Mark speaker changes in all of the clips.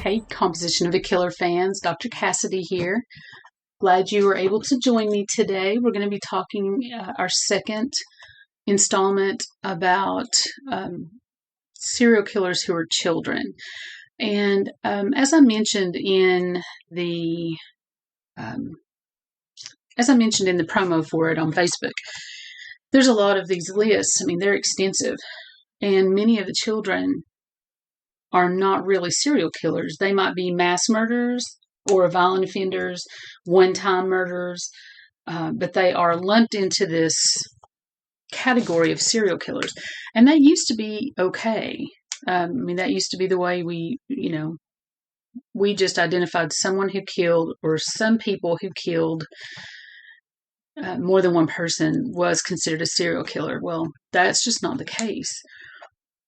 Speaker 1: Hey, Composition of a Killer fans, Dr. Cassidy here. Glad you were able to join me today. We're going to be talking our second installment about serial killers who are children. And as I mentioned in the promo for it on Facebook, there's a lot of these lists. I mean, they're extensive, and many of the children are not really serial killers. They might be mass murderers or violent offenders, one-time murderers, but they are lumped into this category of serial killers. And that used to be okay. That used to be the way we just identified someone who killed, or some people who killed more than one person was considered a serial killer. Well, that's just not the case.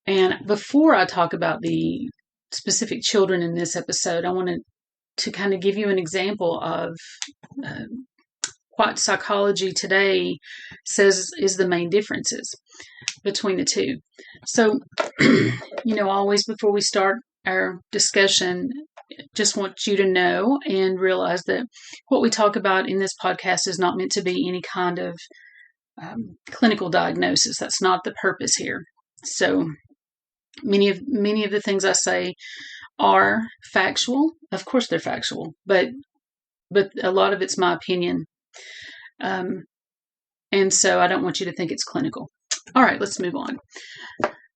Speaker 1: And before I talk about the specific children in this episode, I wanted to kind of give you an example of what psychology today says is the main differences between the two. So, always before we start our discussion, just want you to know and realize that what we talk about in this podcast is not meant to be any kind of clinical diagnosis. That's not the purpose here. So, many of the things I say are factual. Of course, they're factual, but a lot of it's my opinion, and so I don't want you to think it's clinical. All right, let's move on.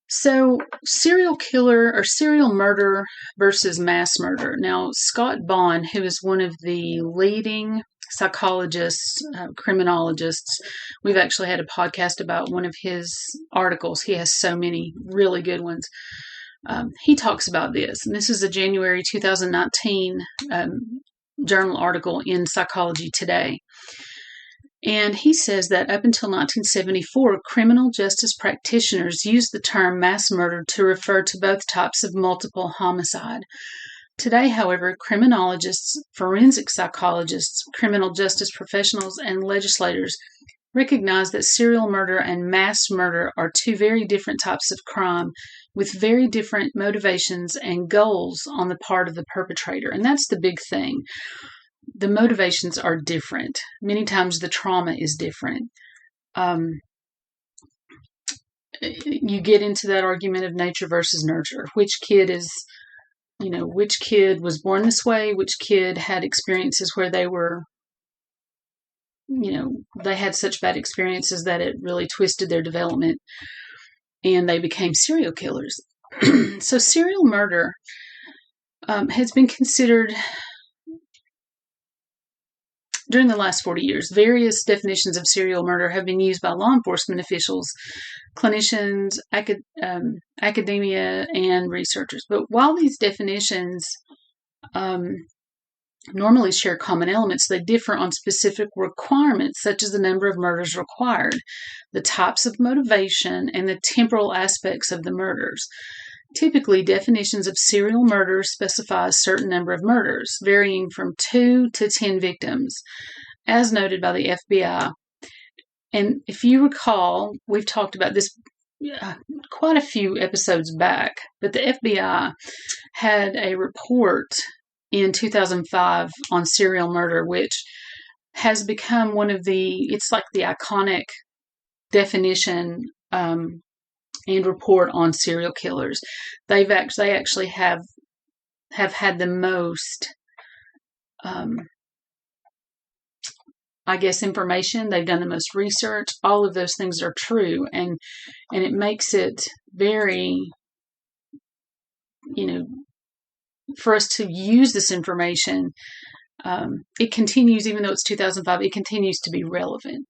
Speaker 1: So, serial killer or serial murder versus mass murder. Now, Scott Bond, who is one of the leading psychologists, criminologists. We've actually had a podcast about one of his articles. He has so many really good ones. He talks about this, and this is a January 2019 journal article in Psychology Today. And he says that up until 1974, criminal justice practitioners used the term mass murder to refer to both types of multiple homicide. Today, however, criminologists, forensic psychologists, criminal justice professionals, and legislators recognize that serial murder and mass murder are two very different types of crime with very different motivations and goals on the part of the perpetrator. And that's the big thing. The motivations are different. Many times the trauma is different. You get into that argument of nature versus nurture. Which kid was born this way, which kid had experiences where they were, they had such bad experiences that it really twisted their development and they became serial killers. So serial murder has been considered, during the last 40 years, various definitions of serial murder have been used by law enforcement officials, clinicians, academia, and researchers. But while these definitions normally share common elements, they differ on specific requirements, such as the number of murders required, the types of motivation, and the temporal aspects of the murders. Typically, definitions of serial murder specify a certain number of murders, varying from 2 to 10 victims, as noted by the FBI. And if you recall, we've talked about this quite a few episodes back, but the FBI had a report in 2005 on serial murder, which has become it's like the iconic definition and report on serial killers. They actually have had the most, information. They've done the most research. All of those things are true, and it makes it very, for us to use this information. It continues, even though it's 2005, it continues to be relevant.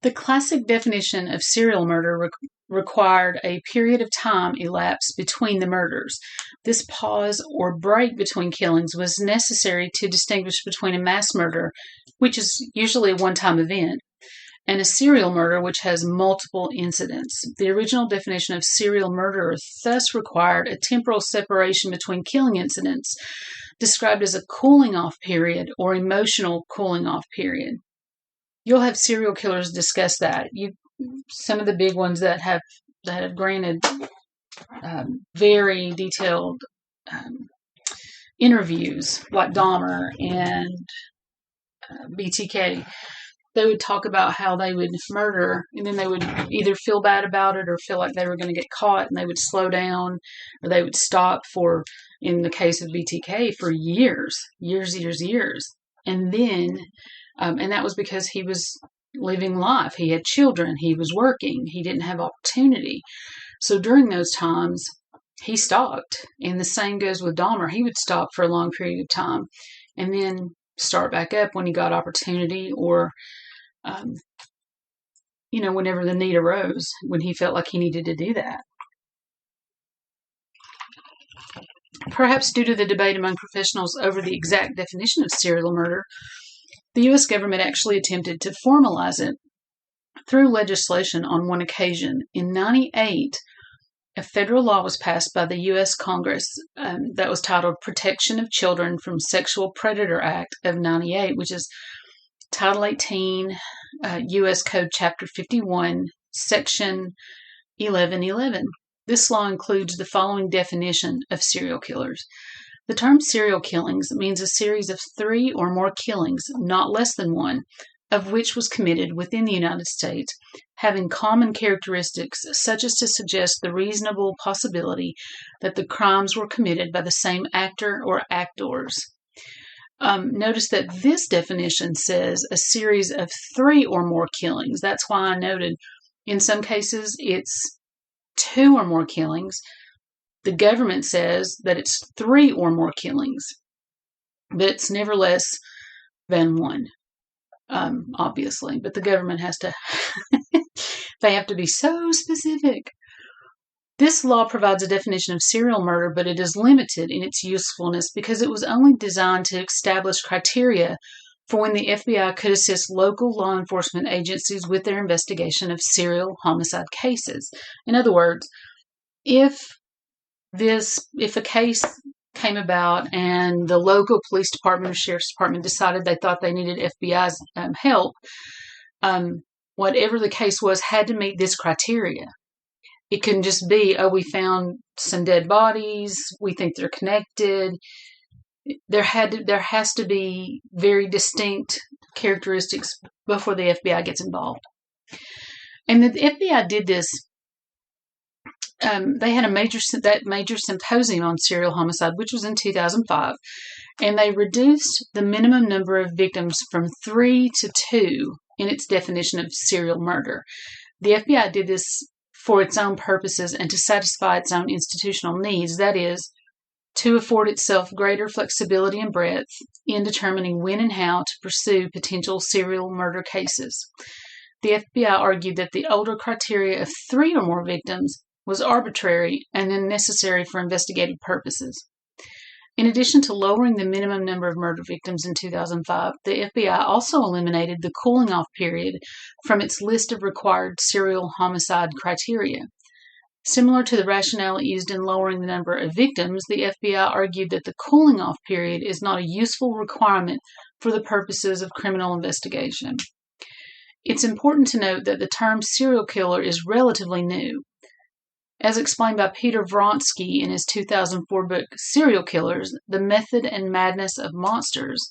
Speaker 1: The classic definition of serial murder required a period of time elapsed between the murders. This pause or break between killings was necessary to distinguish between a mass murder, which is usually a one-time event, and a serial murder, which has multiple incidents. The original definition of serial murder thus required a temporal separation between killing incidents, described as a cooling-off period or emotional cooling-off period. You'll have serial killers discuss that. Some of the big ones that have granted very detailed interviews, like Dahmer and BTK. They would talk about how they would murder, and then they would either feel bad about it or feel like they were going to get caught, and they would slow down, or they would stop for, in the case of BTK, for years. And then, and that was because he was living life. He had children. He was working. He didn't have opportunity. So during those times, he stopped. And the same goes with Dahmer. He would stop for a long period of time and then start back up when he got opportunity, or whenever the need arose, when he felt like he needed to do that. Perhaps due to the debate among professionals over the exact definition of serial murder, the U.S. government actually attempted to formalize it through legislation on one occasion. In 1998, a federal law was passed by the U.S. Congress that was titled Protection of Children from Sexual Predator Act of 1998, which is Title 18, U.S. Code Chapter 51, Section 1111. This law includes the following definition of serial killers. The term serial killings means a series of 3 or more killings, not less than one, of which was committed within the United States, having common characteristics such as to suggest the reasonable possibility that the crimes were committed by the same actor or actors. Notice that this definition says a series of 3 or more killings. That's why I noted in some cases it's 2 or more killings. The government says that it's 3 or more killings, but it's never less than 1, obviously. But the government has to, they have to be so specific. This law provides a definition of serial murder, but it is limited in its usefulness because it was only designed to establish criteria for when the FBI could assist local law enforcement agencies with their investigation of serial homicide cases. In other words, if a case came about and the local police department or sheriff's department decided they thought they needed FBI's help, whatever the case was had to meet this criteria. It couldn't just be, we found some dead bodies, we think they're connected. There has to be very distinct characteristics before the FBI gets involved. And the FBI did this. They had a major symposium on serial homicide, which was in 2005, and they reduced the minimum number of victims from 3 to 2 in its definition of serial murder. The FBI did this for its own purposes and to satisfy its own institutional needs, that is, to afford itself greater flexibility and breadth in determining when and how to pursue potential serial murder cases. The FBI argued that the older criteria of 3 or more victims was arbitrary and unnecessary for investigative purposes. In addition to lowering the minimum number of murder victims in 2005, the FBI also eliminated the cooling-off period from its list of required serial homicide criteria. Similar to the rationale used in lowering the number of victims, the FBI argued that the cooling-off period is not a useful requirement for the purposes of criminal investigation. It's important to note that the term serial killer is relatively new. As explained by Peter Vronsky in his 2004 book, Serial Killers, The Method and Madness of Monsters,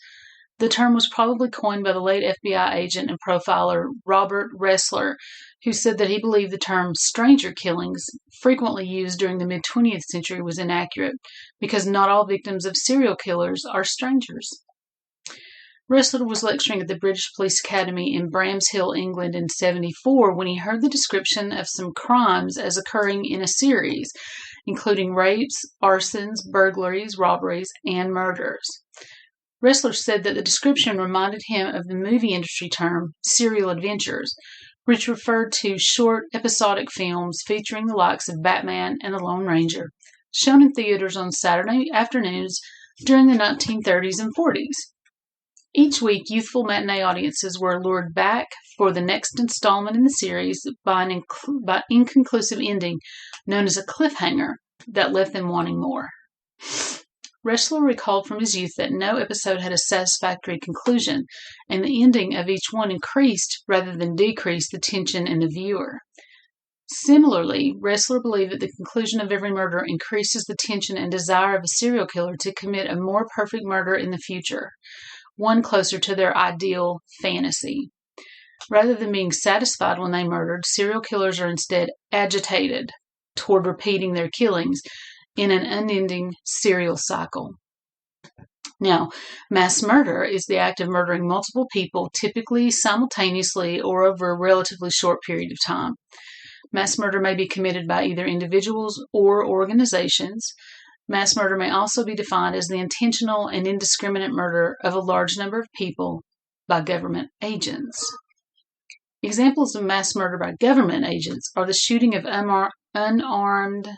Speaker 1: the term was probably coined by the late FBI agent and profiler Robert Ressler, who said that he believed the term stranger killings, frequently used during the mid-20th century, was inaccurate, because not all victims of serial killers are strangers. Ressler was lecturing at the British Police Academy in Bramshill, England in 1974 when he heard the description of some crimes as occurring in a series, including rapes, arsons, burglaries, robberies, and murders. Ressler said that the description reminded him of the movie industry term serial adventures, which referred to short episodic films featuring the likes of Batman and the Lone Ranger, shown in theaters on Saturday afternoons during the 1930s and 40s. Each week, youthful matinee audiences were lured back for the next installment in the series by an inconclusive ending known as a cliffhanger that left them wanting more. Ressler recalled from his youth that no episode had a satisfactory conclusion, and the ending of each one increased rather than decreased the tension in the viewer. Similarly, Ressler believed that the conclusion of every murder increases the tension and desire of a serial killer to commit a more perfect murder in the future, one closer to their ideal fantasy. Rather than being satisfied when they murdered, serial killers are instead agitated toward repeating their killings in an unending serial cycle. Now, mass murder is the act of murdering multiple people, typically simultaneously or over a relatively short period of time. Mass murder may be committed by either individuals or organizations. Mass murder may also be defined as the intentional and indiscriminate murder of a large number of people by government agents. Examples of mass murder by government agents are the shooting of unarmed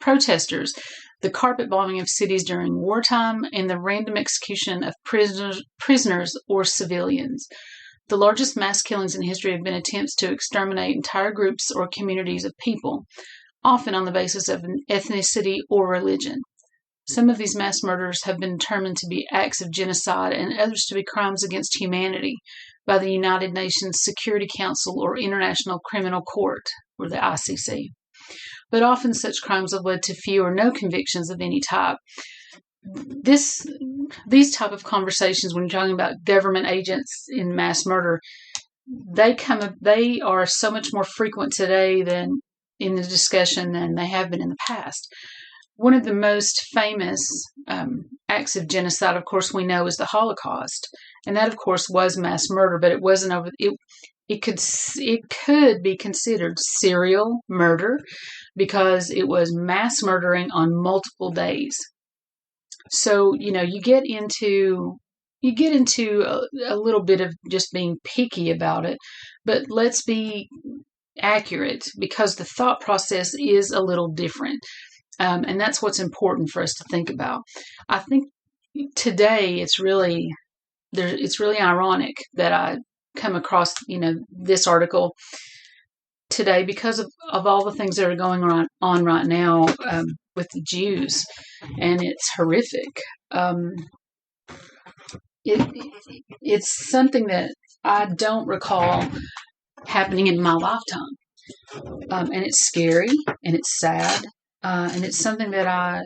Speaker 1: protesters, the carpet bombing of cities during wartime, and the random execution of prisoners or civilians. The largest mass killings in history have been attempts to exterminate entire groups or communities of people, often on the basis of ethnicity or religion. Some of these mass murders have been determined to be acts of genocide and others to be crimes against humanity by the United Nations Security Council or International Criminal Court, or the ICC. But often such crimes have led to few or no convictions of any type. These type of conversations, when you're talking about government agents in mass murder, they are so much more frequent today than in the discussion than they have been in the past. One of the most famous acts of genocide, of course, we know is the Holocaust, and that, of course, was mass murder. But it wasn't over. It could be considered serial murder because it was mass murdering on multiple days. So, you get into a little bit of just being picky about it, but let's be accurate because the thought process is a little different. And that's what's important for us to think about. I think today it's really ironic that I come across, this article today because of all the things that are going on right now with the Jews, and it's horrific. It's something that I don't recall happening in my lifetime, and it's scary and it's sad, and it's something that I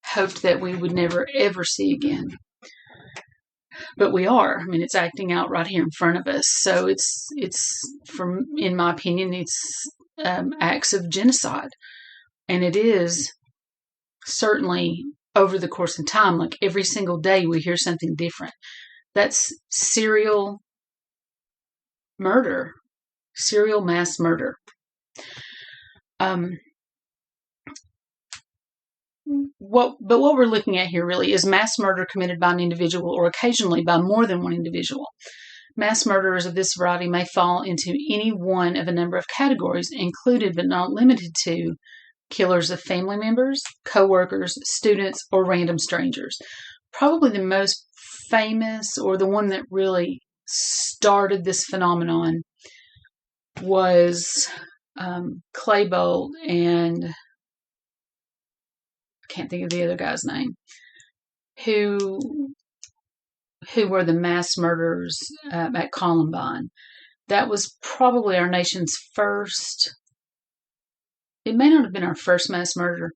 Speaker 1: hoped that we would never ever see again. But we are. I mean, it's acting out right here in front of us. So it's in my opinion, it's acts of genocide. And it is certainly over the course of time, like every single day we hear something different. That's serial murder, serial mass murder. What we're looking at here really is mass murder committed by an individual or occasionally by more than one individual. Mass murderers of this variety may fall into any one of a number of categories, included but not limited to killers of family members, co-workers, students, or random strangers. Probably the most famous, or the one that really started this phenomenon, was Claiborne and can't think of the other guy's name, who were the mass murderers at Columbine. That was probably our nation's first. It may not have been our first mass murder,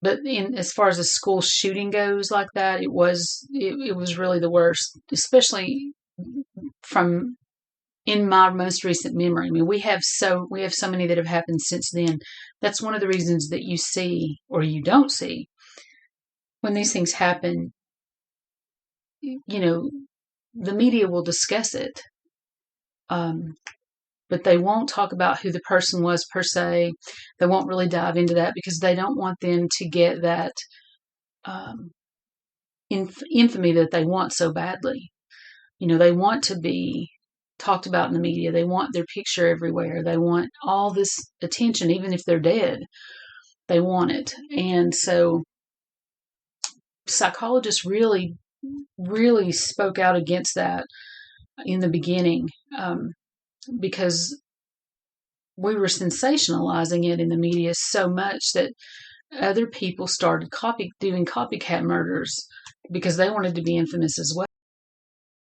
Speaker 1: but as far as a school shooting goes, like that, it was really the worst, especially from in my most recent memory. I mean, we have so many that have happened since then. That's one of the reasons that you see or you don't see when these things happen. The media will discuss it, but they won't talk about who the person was per se. They won't really dive into that because they don't want them to get that infamy that they want so badly. They want to be talked about in the media. They want their picture everywhere. They want all this attention, even if they're dead. They want it. And so psychologists really, really spoke out against that in the beginning because we were sensationalizing it in the media so much that other people started doing copycat murders because they wanted to be infamous as well.